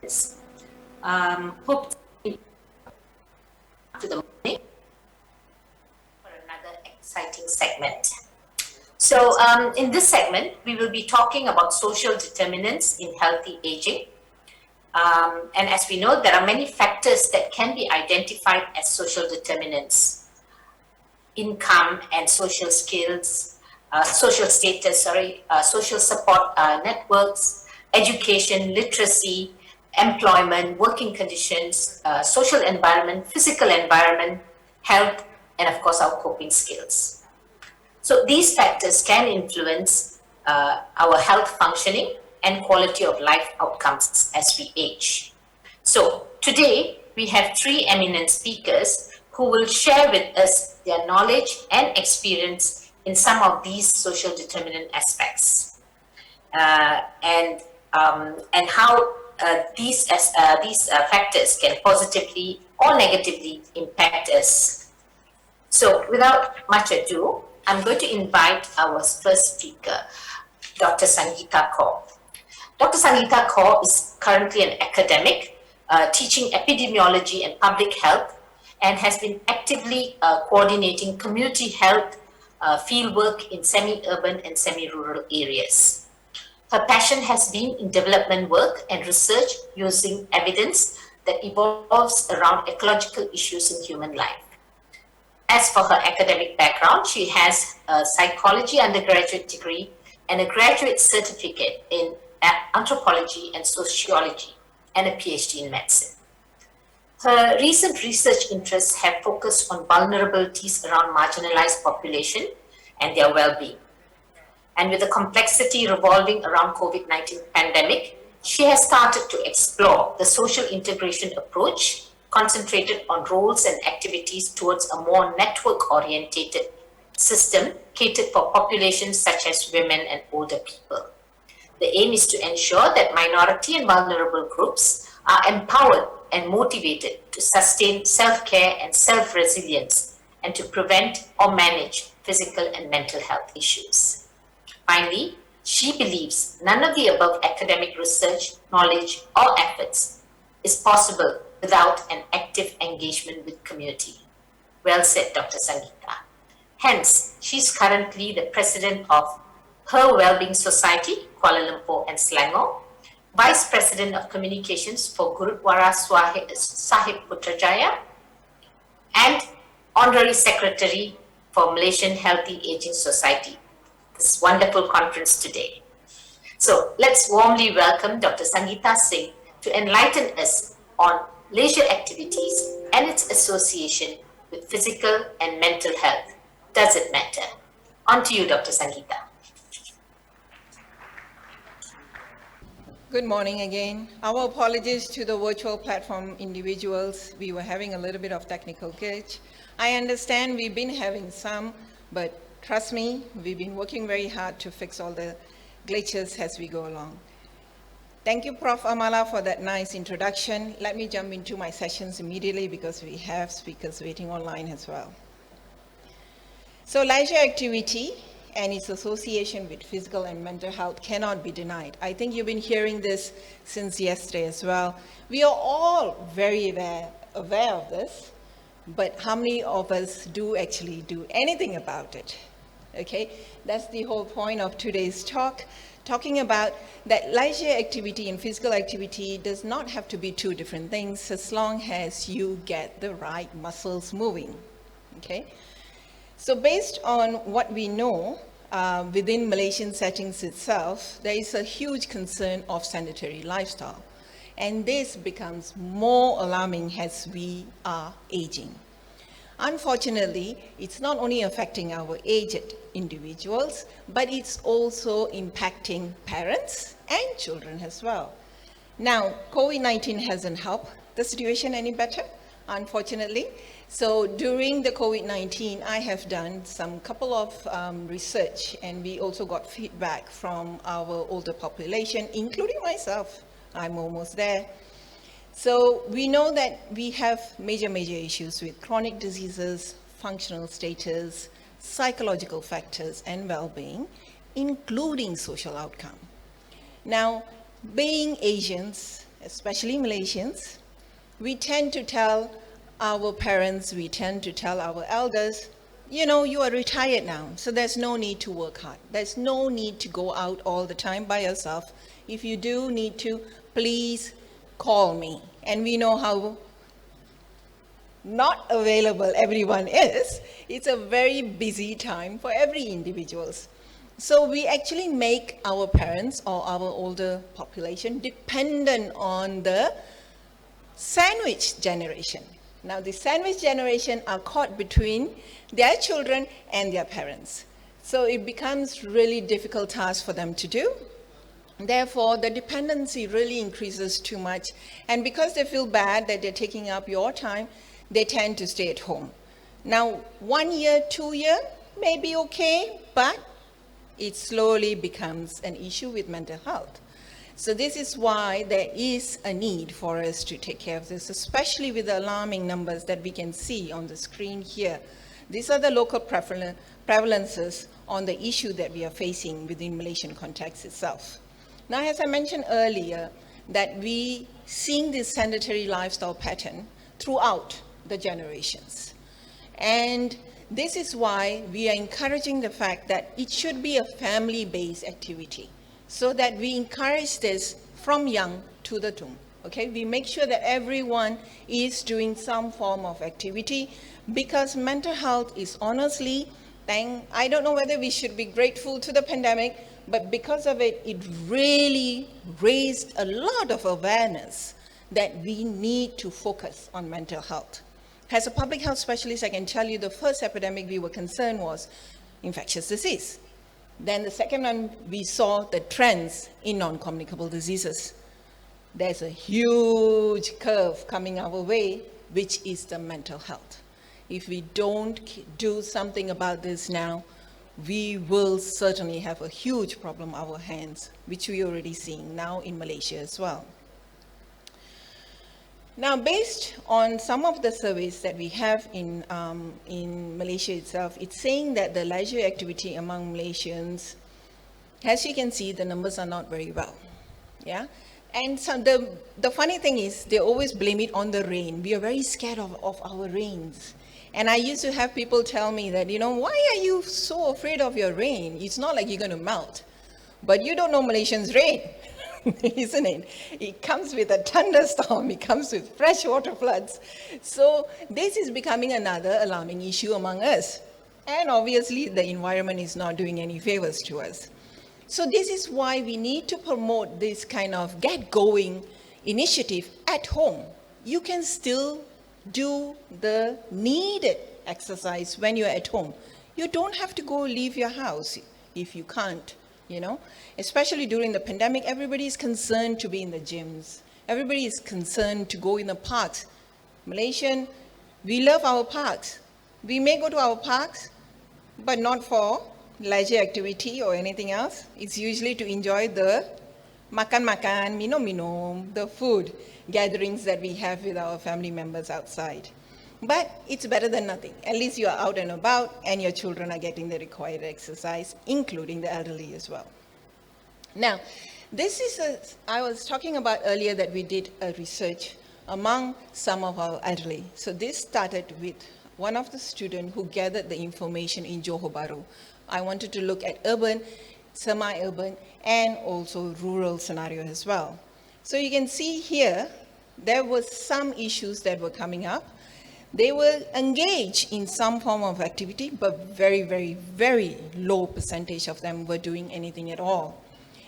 Hope to the morning for another exciting segment. So in this segment, we will be talking about social determinants in healthy aging. And as we know, there are many factors that can be identified as social determinants. Income and social skills, social status, social support networks, education, literacy, employment, working conditions, social environment, physical environment, health, and of course our coping skills. So these factors can influence our health functioning and quality of life outcomes as we age. So today we have three eminent speakers who will share with us their knowledge and experience in some of these social determinant aspects, and how these factors can positively or negatively impact us. So without much ado, I'm going to invite our first speaker, Dr. Sangeeta Kaur. Dr. Sangeeta Kaur is currently an academic teaching epidemiology and public health, and has been actively coordinating community health fieldwork in semi-urban and semi-rural areas. Her passion has been in development work and research using evidence that evolves around ecological issues in human life. As for her academic background, she has a psychology undergraduate degree and a graduate certificate in anthropology and sociology, and a PhD in medicine. Her recent research interests have focused on vulnerabilities around marginalized population and their well-being. And with the complexity revolving around COVID-19 pandemic, she has started to explore the social integration approach concentrated on roles and activities towards a more network-orientated system catered for populations such as women and older people. The aim is to ensure that minority and vulnerable groups are empowered and motivated to sustain self-care and self-resilience, and to prevent or manage physical and mental health issues. Finally, she believes none of the above academic research, knowledge, or efforts is possible without an active engagement with community. Well said, Dr. Sangeeta. Hence, she's currently the president of Her Wellbeing Society, Kuala Lumpur and Selangor, Vice President of Communications for Gurudwara Sahib Putrajaya, and Honorary Secretary for Malaysian Healthy Aging Society. This wonderful conference today. So let's warmly welcome Dr. Sangeeta Singh to enlighten us on leisure activities and its association with physical and mental health. Does it matter? On to you, Dr. Sangeeta. Good morning again. Our apologies to the virtual platform individuals. We were having a little bit of technical glitch. I understand we've been having some, but trust me, we've been working very hard to fix all the glitches as we go along. Thank you, Prof. Amala, for that nice introduction. Let me jump into my sessions immediately because we have speakers waiting online as well. So leisure activity and its association with physical and mental health cannot be denied. I think you've been hearing this since yesterday as well. We are all very aware of this, but how many of us do actually do anything about it? Okay, that's the whole point of today's talk, talking about that leisure activity and physical activity does not have to be two different things as long as you get the right muscles moving, okay? So based on what we know within Malaysian settings itself, there is a huge concern of sedentary lifestyle. And this becomes more alarming as we are aging. Unfortunately, it's not only affecting our aged individuals, but it's also impacting parents and children as well. Now, COVID-19 hasn't helped the situation any better, unfortunately. So during the COVID-19, I have done some couple of research, and we also got feedback from our older population, including myself. I'm almost there. So we know that we have major issues with chronic diseases, functional status, psychological factors, and well-being, including social outcome. Now, being Asians especially Malaysians, we tend to tell our parents, we tend to tell our elders, you know, you are retired now, so there's no need to work hard. There's no need to go out all the time by yourself. If you do need to, please call me. And we know how not available everyone is. It's a very busy time for every individuals. So we actually make our parents or our older population dependent on the sandwich generation. Now the sandwich generation are caught between their children and their parents. So it becomes really difficult task for them to do. Therefore, the dependency really increases too much. And because they feel bad that they're taking up your time, they tend to stay at home. Now, 1 year, 2 year may be okay, but it slowly becomes an issue with mental health. So this is why there is a need for us to take care of this, especially with the alarming numbers that we can see on the screen here. These are the local prevalences on the issue that we are facing within Malaysian context itself. Now, as I mentioned earlier, that we seeing this sedentary lifestyle pattern throughout the generations. And this is why we are encouraging the fact that it should be a family-based activity, so that we encourage this from young to the tomb. Okay, we make sure that everyone is doing some form of activity, because mental health is honestly, I don't know whether we should be grateful to the pandemic, but because of it, it really raised a lot of awareness that we need to focus on mental health. As a public health specialist, I can tell you the first epidemic we were concerned was infectious disease. Then the second one, we saw the trends in non-communicable diseases. There's a huge curve coming our way, which is the mental health. If we don't do something about this now, we will certainly have a huge problem on our hands, which we are already seeing now in Malaysia as well. Now, based on some of the surveys that we have in Malaysia itself, it's saying that the leisure activity among Malaysians, as you can see, the numbers are not very well. Yeah, and so the funny thing is, they always blame it on the rain. We are very scared of our rains. And I used to have people tell me that, you know, why are you so afraid of your rain? It's not like you're going to melt. But you don't know Malaysians' rain, isn't it? It comes with a thunderstorm. It comes with freshwater floods. So this is becoming another alarming issue among us. And obviously, the environment is not doing any favors to us. So this is why we need to promote this kind of get-going initiative at home. You can still do the needed exercise when you're at home. You don't have to go leave your house if you can't, you know. Especially during the pandemic, everybody is concerned to be in the gyms. Everybody is concerned to go in the parks. Malaysian, we love our parks. We may go to our parks, but not for leisure activity or anything else. It's usually to enjoy the makan-makan, minum-minum, the food gatherings that we have with our family members outside. But it's better than nothing. At least you are out and about and your children are getting the required exercise, including the elderly as well. Now, this is I was talking about earlier that we did a research among some of our elderly. So this started with one of the students who gathered the information in Johor Bahru. I wanted to look at urban, semi-urban, and also rural scenario as well. So you can see here, there were some issues that were coming up. They were engaged in some form of activity, but very, very, very low percentage of them were doing anything at all.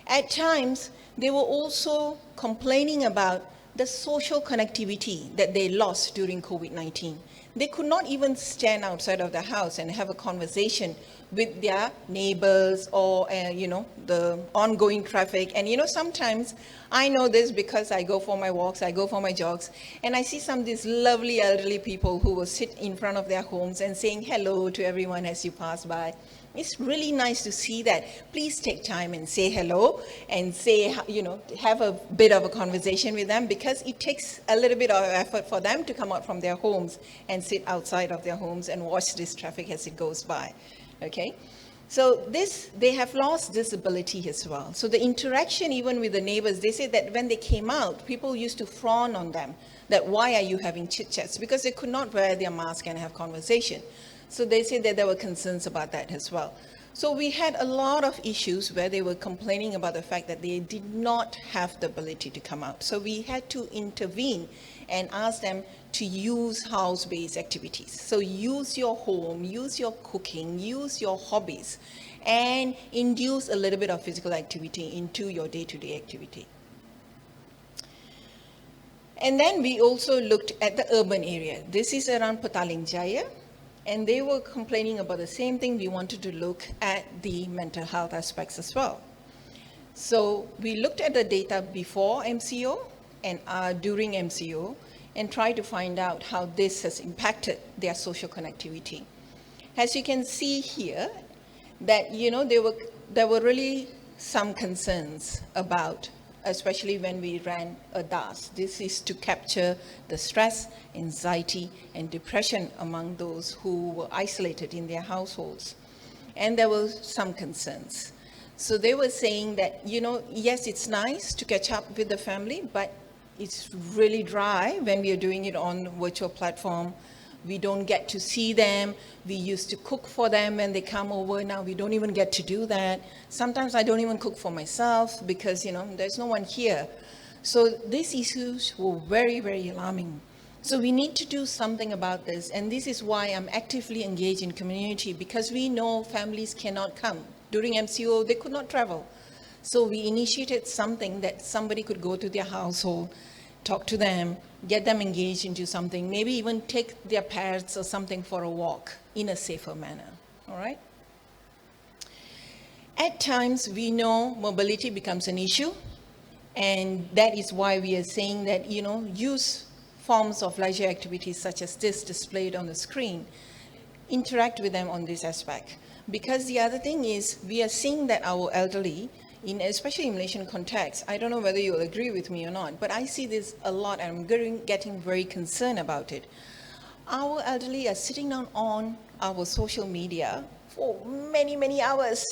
At times, they were also complaining about the social connectivity that they lost during COVID-19. They could not even stand outside of the house and have a conversation with their neighbors or, the ongoing traffic. And, sometimes I know this because I go for my walks, I go for my jogs, and I see some of these lovely elderly people who will sit in front of their homes and saying hello to everyone as you pass by. It's really nice to see that. Please take time and say hello and say, have a bit of a conversation with them, because it takes a little bit of effort for them to come out from their homes and sit outside of their homes and watch this traffic as it goes by. Okay? So they have lost this ability as well. So the interaction even with the neighbors, they say that when they came out, people used to frown on them, that why are you having chit-chats? Because they could not wear their mask and have conversation. So they say that there were concerns about that as well. So we had a lot of issues where they were complaining about the fact that they did not have the ability to come out. So we had to intervene and ask them to use house-based activities. So use your home, use your cooking, use your hobbies, and induce a little bit of physical activity into your day-to-day activity. And then we also looked at the urban area. This is around Petaling Jaya. And they were complaining about the same thing. We wanted to look at the mental health aspects as well. So we looked at the data before MCO and during MCO and tried to find out how this has impacted their social connectivity. As you can see here, that there were really some concerns about, especially when we ran a DAS. This is to capture the stress, anxiety, and depression among those who were isolated in their households. And there were some concerns. So they were saying that, yes, it's nice to catch up with the family, but it's really dry when we are doing it on virtual platform. We don't get to see them. We used to cook for them when they come over. Now we don't even get to do that. Sometimes I don't even cook for myself because, there's no one here. So these issues were very, very alarming. So we need to do something about this. And this is why I'm actively engaged in community, because we know families cannot come. During MCO, they could not travel. So we initiated something that somebody could go to their household, talk to them, get them engaged into something, maybe even take their pets or something for a walk in a safer manner, all right? At times, we know mobility becomes an issue, and that is why we are saying that, use forms of leisure activities such as this displayed on the screen, interact with them on this aspect. Because the other thing is, we are seeing that our elderly, especially in Malaysian context, I don't know whether you'll agree with me or not, but I see this a lot and I'm getting very concerned about it. Our elderly are sitting down on our social media for many, many hours.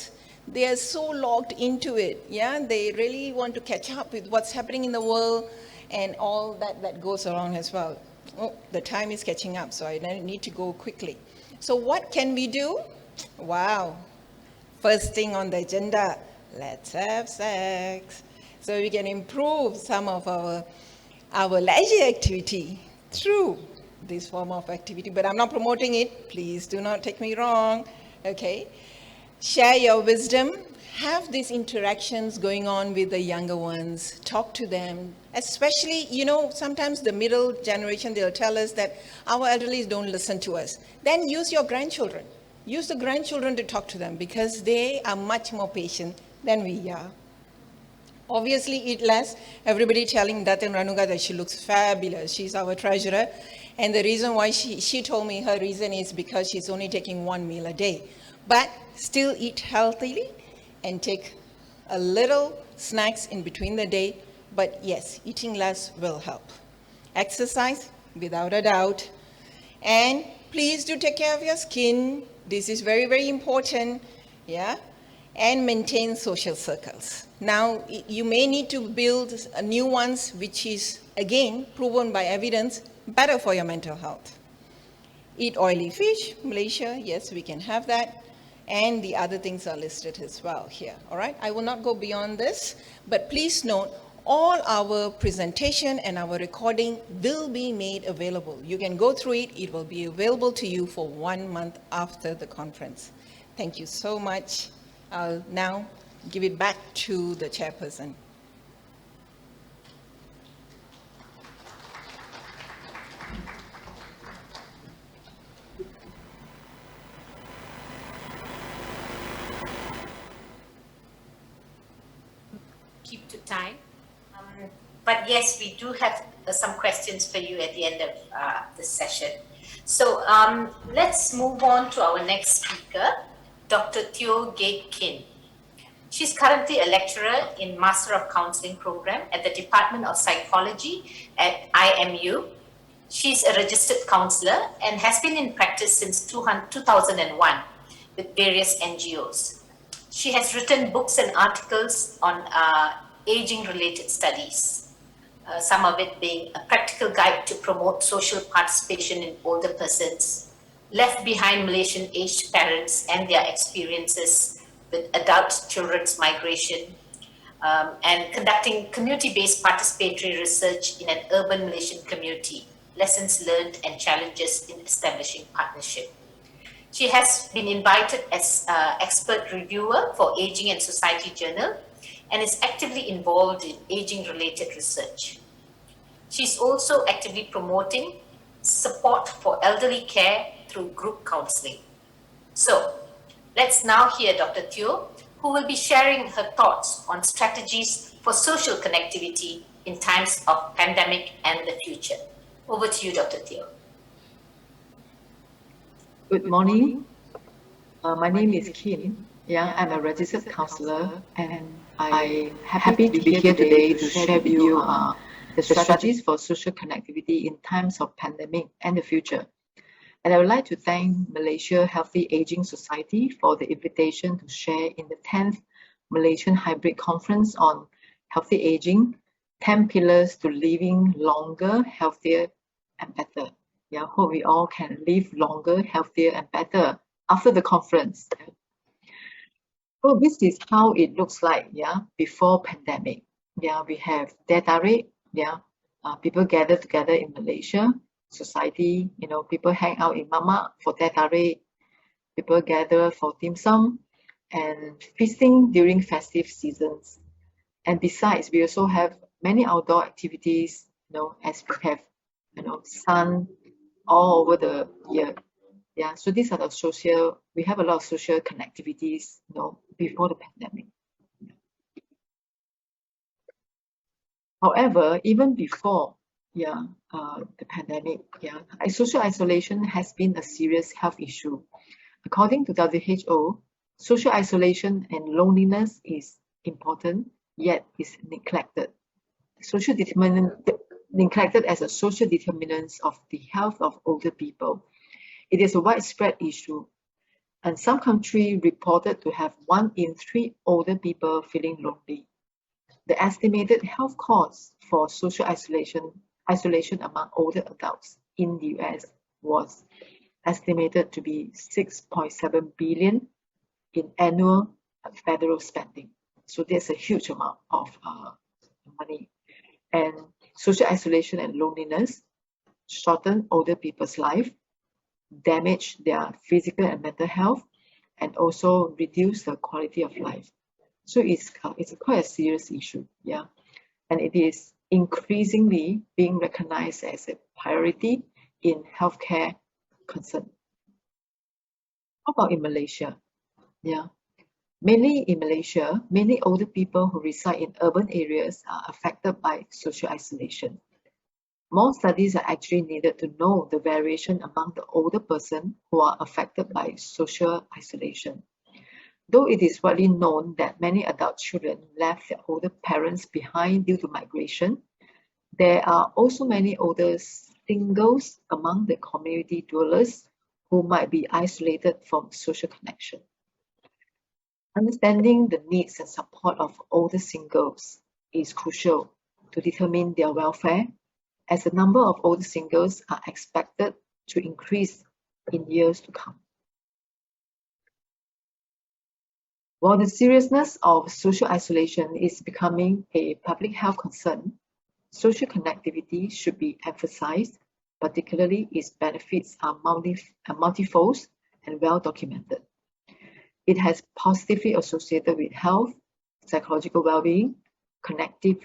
They are so logged into it, yeah? They really want to catch up with what's happening in the world and all that goes around as well. Oh, the time is catching up, so I need to go quickly. So what can we do? Wow, first thing on the agenda, let's have sex. So we can improve some of our leisure activity through this form of activity. But I'm not promoting it. Please do not take me wrong. Okay. Share your wisdom. Have these interactions going on with the younger ones. Talk to them. Especially, sometimes the middle generation, they'll tell us that our elderly don't listen to us. Then use your grandchildren. Use the grandchildren to talk to them because they are much more patient than we are. Obviously, eat less. Everybody telling Datin Ranuga that she looks fabulous. She's our treasurer. And the reason why she told me her reason is because she's only taking one meal a day. But still eat healthily and take a little snacks in between the day. But yes, eating less will help. Exercise, without a doubt. And please do take care of your skin. This is very, very important. Yeah. And maintain social circles. Now, you may need to build new ones, which is, again, proven by evidence, better for your mental health. Eat oily fish, Malaysia, yes, we can have that. And the other things are listed as well here, all right? I will not go beyond this, but please note, all our presentation and our recording will be made available. You can go through it. It will be available to you for 1 month after the conference. Thank you so much. I'll now give it back to the chairperson. Keep to time. But yes, we do have some questions for you at the end of this session. So let's move on to our next speaker, Dr. Teo Gate Kin. She's currently a lecturer in Master of Counseling program at the Department of Psychology at IMU. She's a registered counselor and has been in practice since 2001. with various NGOs. She has written books and articles on aging-related studies, some of it being a practical guide to promote social participation in older persons, left behind Malaysian aged parents and their experiences with adult children's migration, and conducting community-based participatory research in an urban Malaysian community, lessons learned and challenges in establishing partnership. She has been invited as expert reviewer for Aging and Society Journal and is actively involved in aging-related research. She's also actively promoting support for elderly care through group counseling. So, let's now hear Dr. Teo, who will be sharing her thoughts on strategies for social connectivity in times of pandemic and the future. Over to you, Dr. Teo. Good morning. My name is Kim. Yeah, I'm a registered counselor, and I'm happy to be here today to share with you the strategies for social connectivity in times of pandemic and the future. And I would like to thank Malaysia Healthy Aging Society for the invitation to share in the 10th Malaysian Hybrid Conference on Healthy Aging, 10 Pillars to Living Longer, Healthier and Better. Yeah, hope we all can live longer, healthier and better after the conference. So this is how it looks like, yeah, before pandemic. Yeah, we have data rate, yeah, people gather together in Malaysia, society, people hang out in Mama for data rate, people gather for dim sum and feasting during festive seasons. And besides, we also have many outdoor activities, as we have, sun all over the year. Yeah, so these are the social, we have a lot of social connectivities, before the pandemic. However, even before, the pandemic, social isolation has been a serious health issue. According to WHO, social isolation and loneliness is important, yet is neglected. Neglected as a social determinant of the health of older people. It is a widespread issue, and some countries reported to have 1 in 3 older people feeling lonely. The estimated health costs for social isolation among older adults in the US was estimated to be 6.7 billion in annual federal spending. So there's a huge amount of money. And social isolation and loneliness shorten older people's life, damage their physical and mental health, and also reduce the quality of life. So it's quite a serious issue, yeah. And it is increasingly being recognized as a priority in healthcare concern. How about in Malaysia? Yeah. Mainly in Malaysia, many older people who reside in urban areas are affected by social isolation. More studies are actually needed to know the variation among the older person who are affected by social isolation. Though it is widely known that many adult children left their older parents behind due to migration, there are also many older singles among the community dwellers who might be isolated from social connection. Understanding the needs and support of older singles is crucial to determine their welfare, as the number of older singles are expected to increase in years to come. While the seriousness of social isolation is becoming a public health concern, social connectivity should be emphasized, particularly its benefits are multifold and well documented. It has positively associated with health, psychological well-being, connective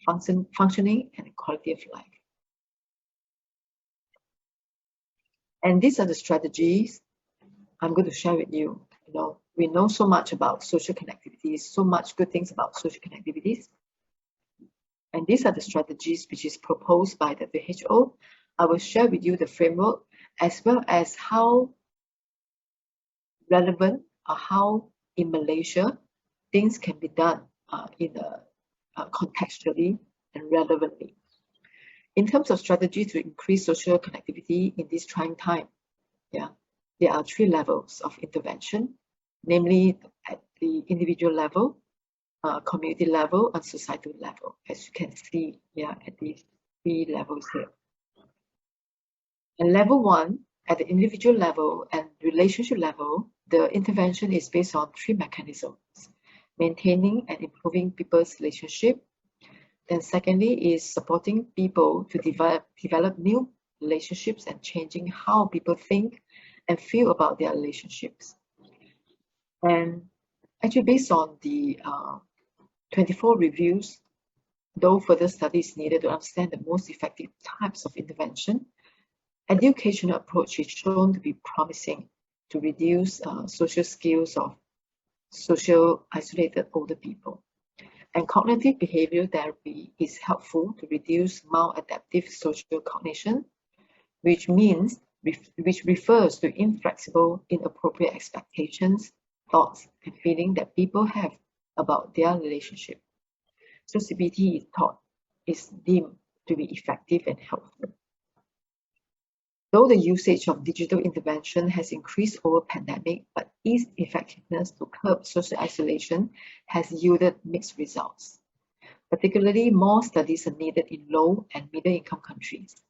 functioning, and quality of life. And these are the strategies I'm going to share with you. We know so much about social connectivities, so much good things about social connectivities. And these are the strategies which is proposed by the WHO. I will share with you the framework as well as how relevant or how in Malaysia things can be done contextually and relevantly. In terms of strategy to increase social connectivity in this trying time, there are 3 levels of intervention, namely at the individual level, community level, and societal level, as you can see here at these 3 levels here. And level 1, at the individual level and relationship level, the intervention is based on 3 mechanisms: maintaining and improving people's relationship. Then secondly is supporting people to develop new relationships and changing how people think and feel about their relationships. And actually based on the 24 reviews, though further studies needed to understand the most effective types of intervention, educational approach is shown to be promising to reduce social skills of social isolated older people. And cognitive behavioral therapy is helpful to reduce maladaptive social cognition, which refers to inflexible, inappropriate expectations, thoughts, and feelings that people have about their relationship. So CBT is deemed to be effective and helpful. Though the usage of digital intervention has increased over pandemic, but its effectiveness to curb social isolation has yielded mixed results. Particularly, more studies are needed in low and middle income countries.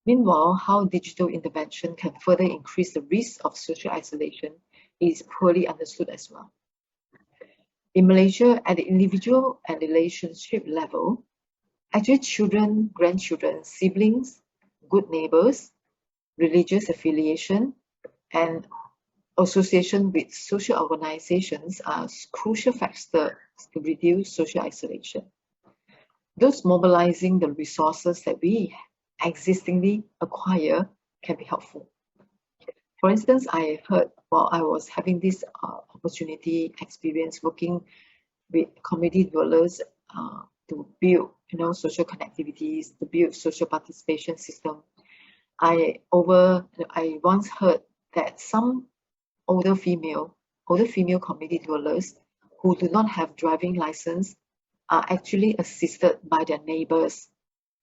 Meanwhile, how digital intervention can further increase the risk of social isolation is poorly understood as well. In Malaysia, at the individual and relationship level, actually children, grandchildren, siblings, good neighbors, religious affiliation, and association with social organizations are crucial factors to reduce social isolation. Those mobilizing the resources that we existingly acquire can be helpful. For instance, I heard while I was having this opportunity experience working with community dwellers to build, social connectivities, to build social participation system. I once heard that some older female community dwellers who do not have driving license are actually assisted by their neighbors.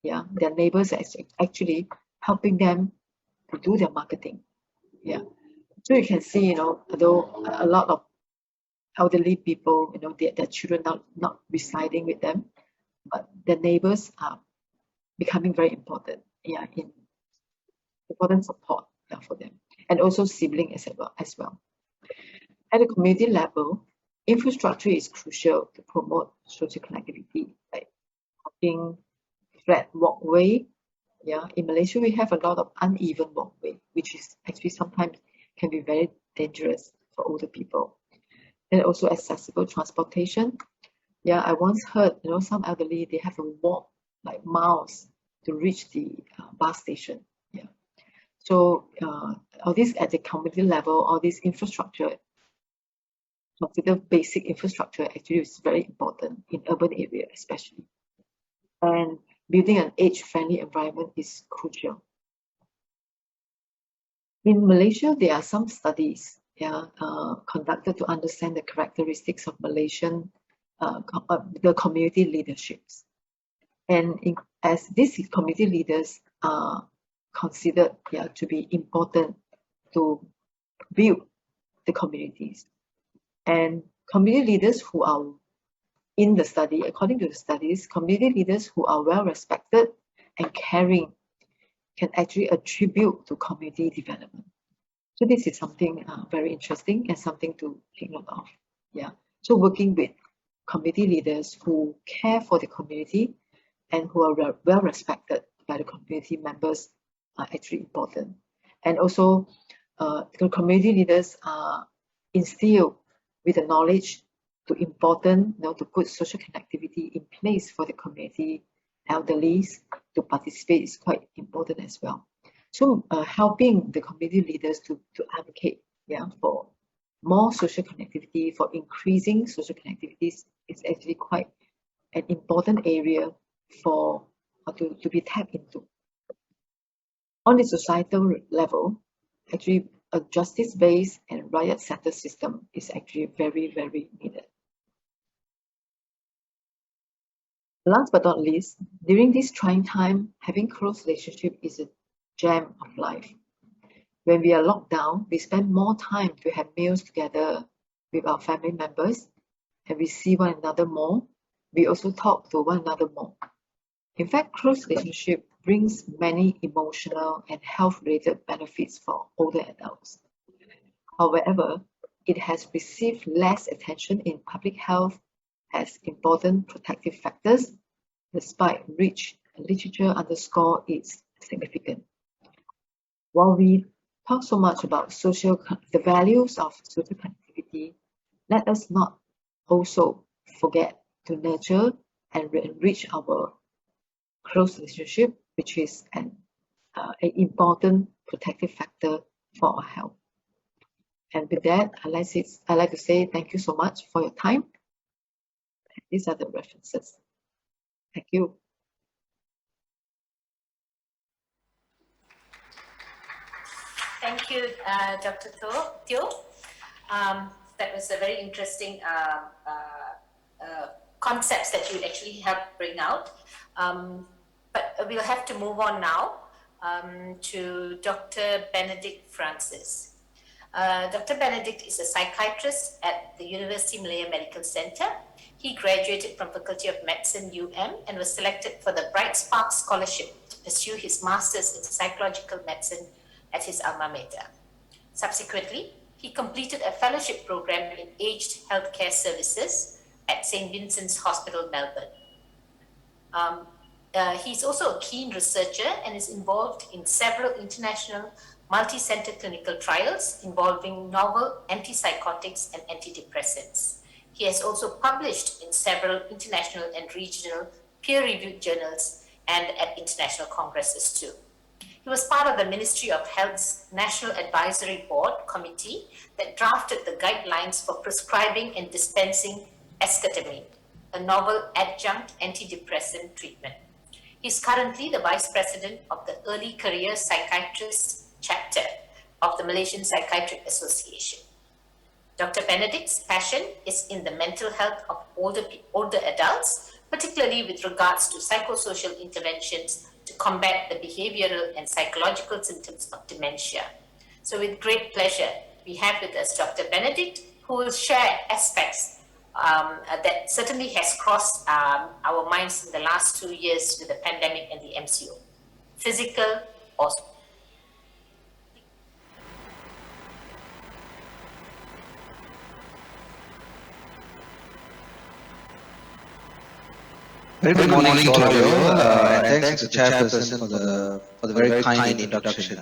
Yeah, their neighbors are actually helping them to do their marketing. Yeah, so you can see, although a lot of elderly people, their children not residing with them, but the neighbors are becoming very important. Yeah, in important support for them, and also siblings as well. At the community level, infrastructure is crucial to promote social connectivity, like walking, flat walkway. Yeah, in Malaysia we have a lot of uneven walkway, which is actually sometimes can be very dangerous for older people. And also accessible transportation. Yeah, I once heard, some elderly, they have to walk like miles to reach the bus station. Yeah. So all this at the community level, all this infrastructure, considered basic infrastructure, actually is very important in urban area especially. And building an age-friendly environment is crucial. In Malaysia, there are some studies conducted to understand the characteristics of Malaysian the community leaderships. And as these community leaders are considered to be important to build the communities. And community leaders who are in the study, according to the studies, community leaders who are well respected and caring can actually attribute to community development. So this is something very interesting and something to take note of. Yeah. So working with community leaders who care for the community and who are well respected by the community members are actually important. And also the community leaders are instilled with the knowledge to to put social connectivity in place for the community elderlies to participate is quite important as well. So helping the community leaders to advocate for more social connectivity, for increasing social connectivities is actually quite an important area for to be tapped into. On the societal level, actually a justice-based and riot-centered system is actually very, very needed. Last but not least, during this trying time, having close relationship is a gem of life. When we are locked down, we spend more time to have meals together with our family members, and we see one another more. We also talk to one another more. In fact, close relationship brings many emotional and health-related benefits for older adults. However, it has received less attention in public health as important protective factors, despite which literature underscore its significance. While we talk so much about the values of social connectivity, let us not also forget to nurture and enrich our close relationship, which is an important protective factor for our health. And with that, I'd like to say thank you so much for your time. These are the references. Thank you. Thank you, Dr. Teo. That was a very interesting concepts that you actually helped bring out. But we'll have to move on now to Dr. Benedict Francis. Dr. Benedict is a psychiatrist at the University Malaya Medical Center. He graduated from Faculty of Medicine, UM, and was selected for the Bright Spark Scholarship to pursue his master's in psychological medicine at his alma mater. Subsequently, he completed a fellowship program in aged healthcare services at St. Vincent's Hospital, Melbourne. He's also a keen researcher and is involved in several international multi-center clinical trials involving novel antipsychotics and antidepressants. He has also published in several international and regional peer-reviewed journals and at international congresses too. He was part of the Ministry of Health's National Advisory Board committee that drafted the guidelines for prescribing and dispensing esketamine, a novel adjunct antidepressant treatment. He's currently the Vice President of the Early Career Psychiatrist Chapter of the Malaysian Psychiatric Association. Dr. Benedict's passion is in the mental health of older adults, particularly with regards to psychosocial interventions to combat the behavioral and psychological symptoms of dementia. So with great pleasure, we have with us Dr. Benedict, who will share aspects that certainly has crossed our minds in the last 2 years with the pandemic and the MCO. Physical or Very good morning to all of you, and thanks to the chairperson for the very kind introduction.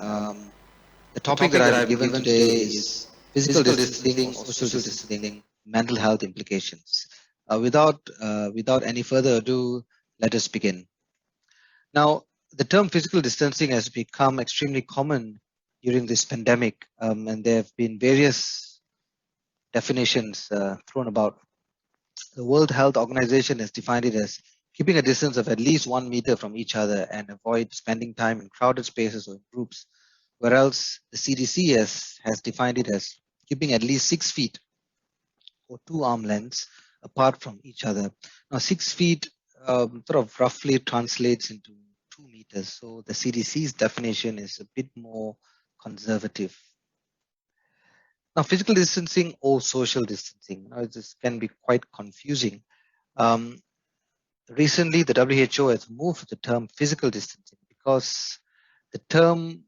The topic that I've given today is physical distancing or social distancing, mental health implications. Without any further ado, let us begin. Now, the term physical distancing has become extremely common during this pandemic, and there have been various definitions thrown about. The World Health Organization has defined it as keeping a distance of at least 1 meter from each other and avoid spending time in crowded spaces or in groups, whereas the CDC has defined it as keeping at least 6 feet or 2 arm lengths apart from each other. Now, 6 feet sort of roughly translates into 2 meters, so the CDC's definition is a bit more conservative. Now, physical distancing or social distancing, this can be quite confusing. Recently, the WHO has moved the term physical distancing because the term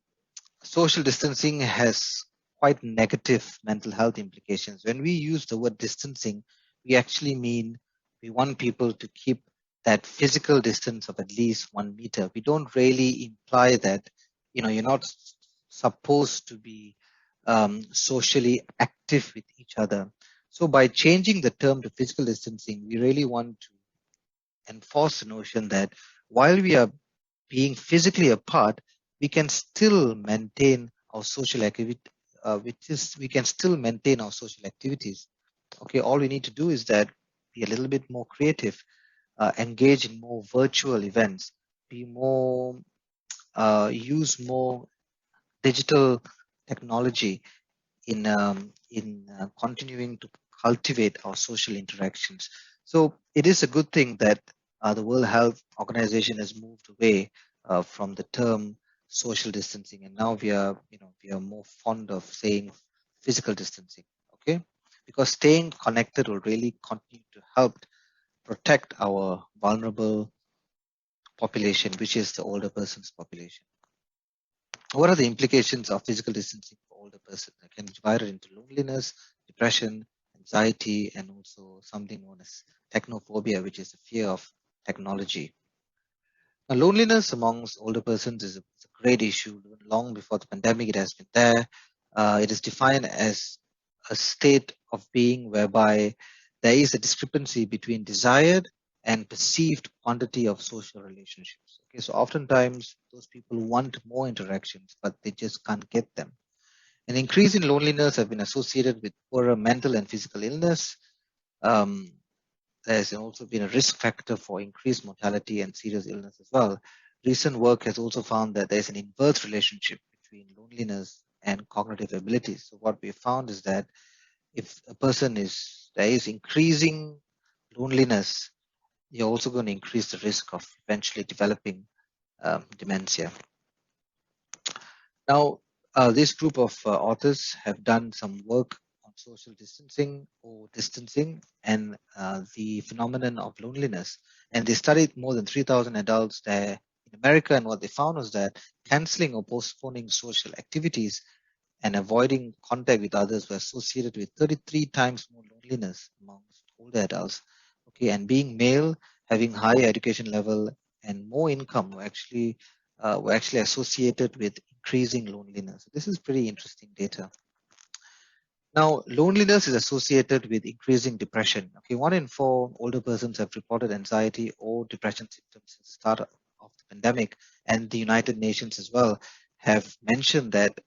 social distancing has quite negative mental health implications. When we use the word distancing, we actually mean we want people to keep that physical distance of at least 1 meter. We don't really imply that, you're not supposed to be socially active with each other. So by changing the term to physical distancing, we really want to enforce the notion that while we are being physically apart, we can still maintain our social activity, we can still maintain our social activities. Okay, all we need to do is that be a little bit more creative, engage in more virtual events, be more, use more digital technology in continuing to cultivate our social interactions. So it is a good thing that the World Health Organization has moved away from the term social distancing, and now we are more fond of saying physical distancing. Okay, because staying connected will really continue to help protect our vulnerable population, which is the older person's population. What are the implications of physical distancing for older person? I can divide it into loneliness, depression, anxiety, and also something known as technophobia, which is the fear of technology. Now, loneliness amongst older persons is a great issue. Long before the pandemic, it has been there. It is defined as a state of being whereby there is a discrepancy between desired and perceived quantity of social relationships. Okay, so oftentimes those people want more interactions, but they just can't get them. An increase in loneliness have been associated with poorer mental and physical illness. Um, there's also been a risk factor for increased mortality and serious illness as well. Recent work has also found that there's an inverse relationship between loneliness and cognitive abilities. So what we found is that if a person there is increasing loneliness, you're also going to increase the risk of eventually developing dementia. Now, this group of authors have done some work on social distancing or distancing and the phenomenon of loneliness. And they studied more than 3,000 adults there in America. And what they found was that canceling or postponing social activities and avoiding contact with others were associated with 33 times more loneliness amongst older adults. Okay, and being male, having higher education level and more income were actually associated with increasing loneliness. This is pretty interesting data. Now, loneliness is associated with increasing depression. Okay, 1 in 4 older persons have reported anxiety or depression symptoms since the start of the pandemic, and the United Nations as well have mentioned that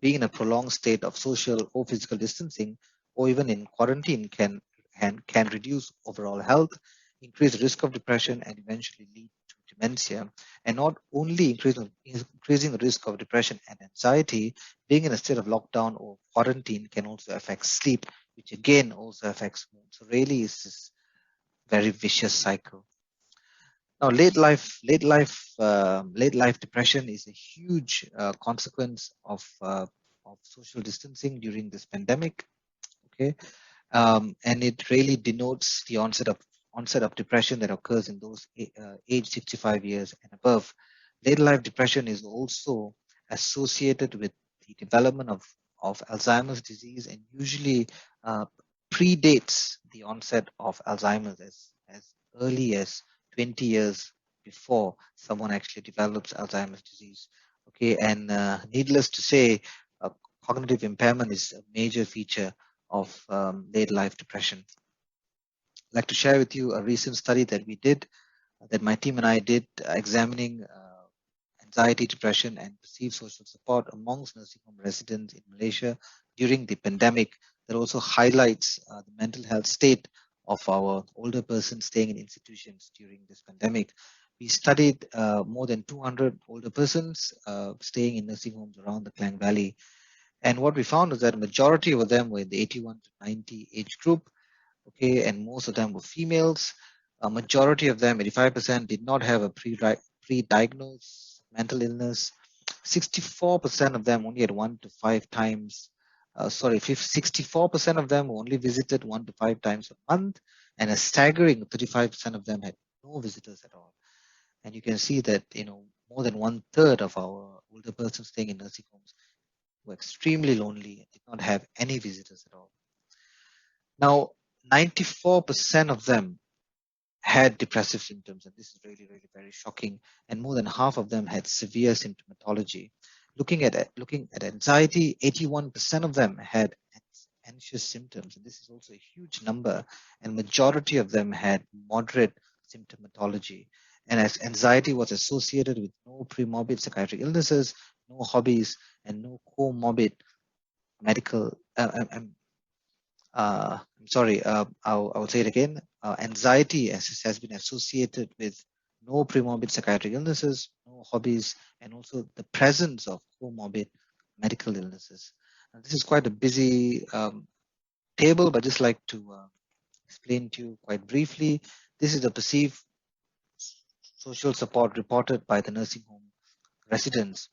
being in a prolonged state of social or physical distancing, or even in quarantine, can reduce overall health, increase risk of depression, and eventually lead to dementia. And not only increasing the risk of depression and anxiety, being in a state of lockdown or quarantine can also affect sleep, which again also affects mood. So really, it's this very vicious cycle. Now, late life depression is a huge consequence of social distancing during this pandemic. Okay, and it really denotes the onset of depression that occurs in those age 65 years and above. Late life depression is also associated with the development of Alzheimer's disease, and usually predates the onset of Alzheimer's as early as 20 years before someone actually develops Alzheimer's disease. Okay, and needless to say, cognitive impairment is a major feature of late life depression. I'd like to share with you a recent study that we did, that my team and I did, examining anxiety, depression, and perceived social support amongst nursing home residents in Malaysia during the pandemic, that also highlights the mental health state of our older persons staying in institutions during this pandemic. We studied more than 200 older persons staying in nursing homes around the Klang Valley. And what we found is that a majority of them were in the 81 to 90 age group, okay, and most of them were females. A majority of them, 85%, did not have a pre-diagnosed mental illness. 64% of them only had 1 to 5 times, 64% of them only visited 1 to 5 times a month, and a staggering 35% of them had no visitors at all. And you can see that, more than 1/3 of our older persons staying in nursing homes were extremely lonely and did not have any visitors at all. Now, 94% of them had depressive symptoms, and this is really, really very shocking. And more than half of them had severe symptomatology. Looking at anxiety, 81% of them had anxious symptoms, and this is also a huge number. And majority of them had moderate symptomatology. And as anxiety was associated with no premorbid psychiatric illnesses, no hobbies, and no comorbid medical. I'll say it again. Anxiety has been associated with no premorbid psychiatric illnesses, no hobbies, and also the presence of comorbid medical illnesses. Now, this is quite a busy table, but just like to explain to you quite briefly. This is the perceived social support reported by the nursing home residents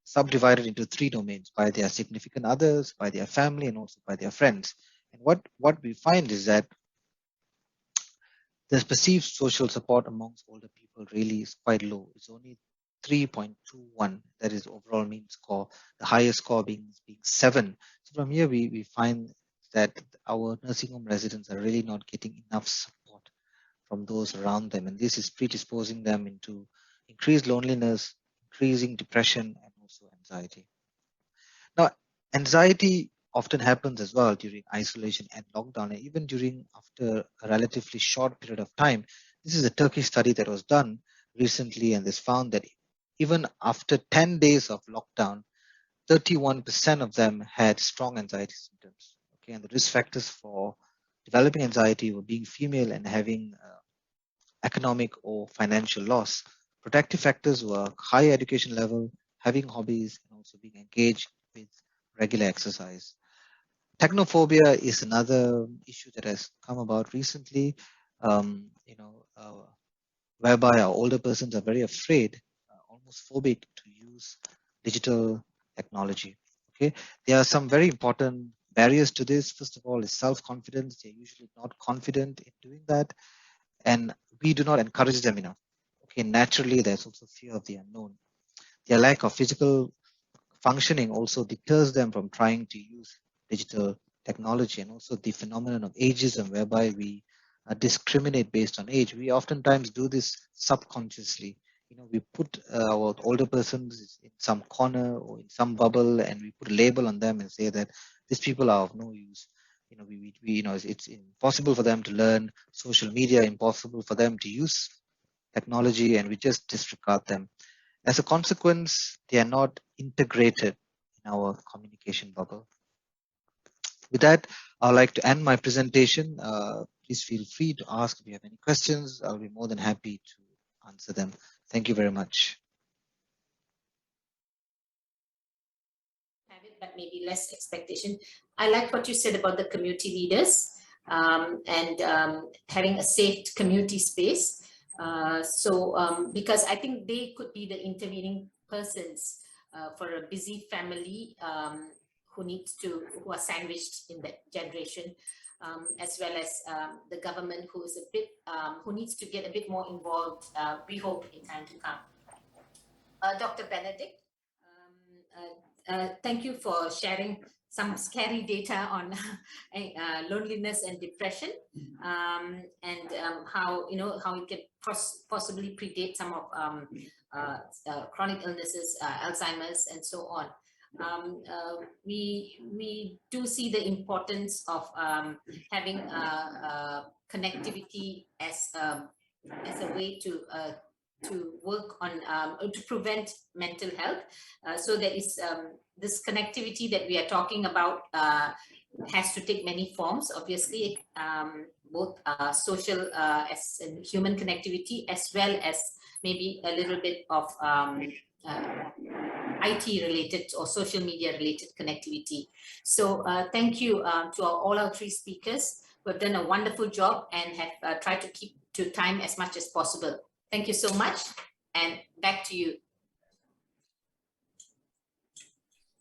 subdivided into 3 domains: by their significant others, by their family, and also by their friends. And what we find is that the perceived social support amongst older people really is quite low. It's only 3.21, that is overall mean score, the highest score being 7. So from here we find that our nursing home residents are really not getting enough support from those around them, and this is predisposing them into increased loneliness, increasing depression, and also anxiety. Now, anxiety often happens as well during isolation and lockdown, and even during after a relatively short period of time. This is a Turkish study that was done recently, and this found that even after 10 days of lockdown, 31% of them had strong anxiety symptoms. Okay, and the risk factors for developing anxiety were being female and having economic or financial loss. Protective factors were high education level, having hobbies, and also being engaged with regular exercise. Technophobia is another issue that has come about recently, whereby our older persons are very afraid, almost phobic to use digital technology. Okay, there are some very important barriers to this. First of all, is self-confidence. They're usually not confident in doing that, and we do not encourage them enough. Okay, naturally, there's also fear of the unknown. Their lack of physical functioning also deters them from trying to use digital technology, and also the phenomenon of ageism, whereby we discriminate based on age. We oftentimes do this subconsciously. We put our older persons in some corner or in some bubble, and we put a label on them and say that these people are of no use. It's impossible for them to learn social media, impossible for them to use technology, and we just disregard them. As a consequence, they are not integrated in our communication bubble. With that, I'd like to end my presentation. Please feel free to ask if you have any questions. I'll be more than happy to answer them. Thank you very much. Have it, but maybe less expectation. I like what you said about the community leaders and having a safe community space. Because I think they could be the intervening persons for a busy family who are sandwiched in that generation, as well as the government who needs to get a bit more involved, we hope, in time to come. Dr. Benedict, thank you for sharing some scary data on loneliness and depression, and how it can possibly predate some of chronic illnesses, Alzheimer's, and so on. We do see the importance of having connectivity as a way to work on to prevent mental health. So there is this connectivity that we are talking about has to take many forms, obviously, both social as in human connectivity, as well as maybe a little bit of IT related or social media related connectivity. So thank you to all our 3 speakers who have done a wonderful job and have tried to keep to time as much as possible. Thank you so much, and back to you.